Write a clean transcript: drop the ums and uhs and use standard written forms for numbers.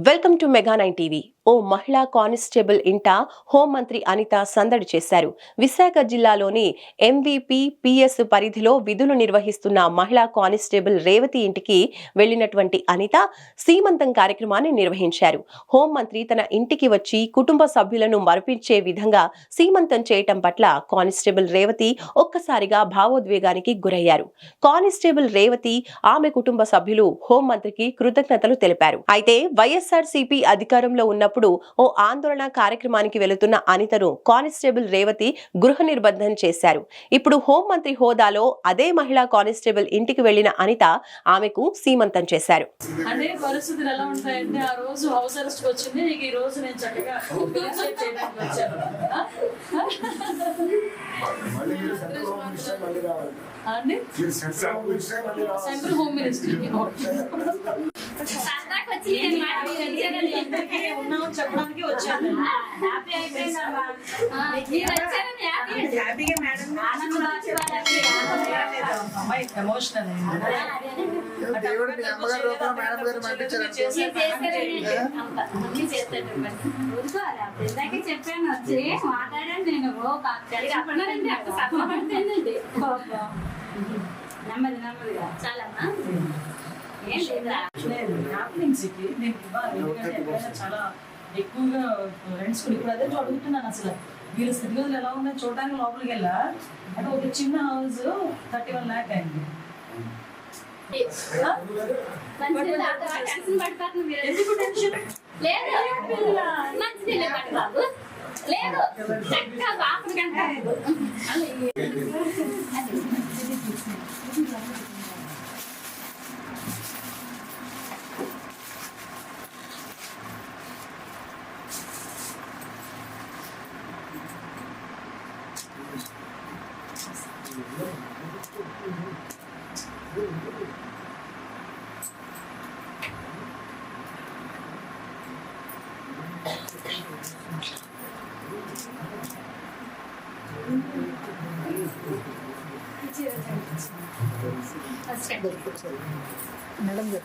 Welcome to mega 9 TV. ఓ మహిళా constable ఇంట హోంమంత్రి అనిత సందడి చేశారు. విశాఖ జిల్లాలోని ఎంవీపీ పిఎస్ పరిధిలో విధులు నిర్వహిస్తున్న మహిళా కానిస్టేబుల్ రేవతి ఇంటికి వెళ్లినటువంటి అనిత సీమంతం కార్యక్రమాన్ని నిర్వహించారు. హోంమంత్రి తన ఇంటికి వచ్చి కుటుంబ సభ్యులను మరిపించే విధంగా సీమంతం చేయటం పట్ల కానిస్టేబుల్ రేవతి ఒక్కసారిగా భావోద్వేగానికి గురయ్యారు. కానిస్టేబుల్ రేవతి, ఆమె కుటుంబ సభ్యులు హోంమంత్రికి కృతజ్ఞతలు తెలిపారు. అయితే వైఎస్ఆర్సీపీ అధికారంలో ఉన్నప్పుడు ఓ ఆందోళన కార్యక్రమానికి వెళుతున్న అనితను కానిస్టేబుల్ రేవతి గృహ నిర్బంధం చేశారు. ఇప్పుడు హోంమంత్రి హోదాలో అదే మహిళా కానిస్టేబుల్ ఇంటికి వెళ్లిన అనిత ఆమెకు సీమంతం చేశారు. అదే పరిస్థితులు ఎలా ఉంటాయంటే ఆ రోజు హౌస్ అరెస్ట్ వచ్చింది, ఈ రోజు నేను చక్కగా వచ్చాను. సెంట్రల్ హోమ్ మినిస్ట్రీ చెప్పడానికి వచ్చాను. ఎమోషనల్ చెప్పాను వచ్చి మాట్లాడాను. నేను నెమ్మది నెమ్మదిగా చాలా చాలా ఎక్కువగా ఫ్రెండ్స్ ఇప్పుడు అదే అడుగుతున్నాను. అసలు వీళ్ళ స్థితిగతులు ఎలా ఉన్నాయి చూడడానికి లోపలికి వెళ్ళా అంటే ఒక చిన్న హౌస్ 31 lakh అయింది. ఎందుకు టెన్షన్ లేదు చక్కగా బాపుడు కంటే మేడం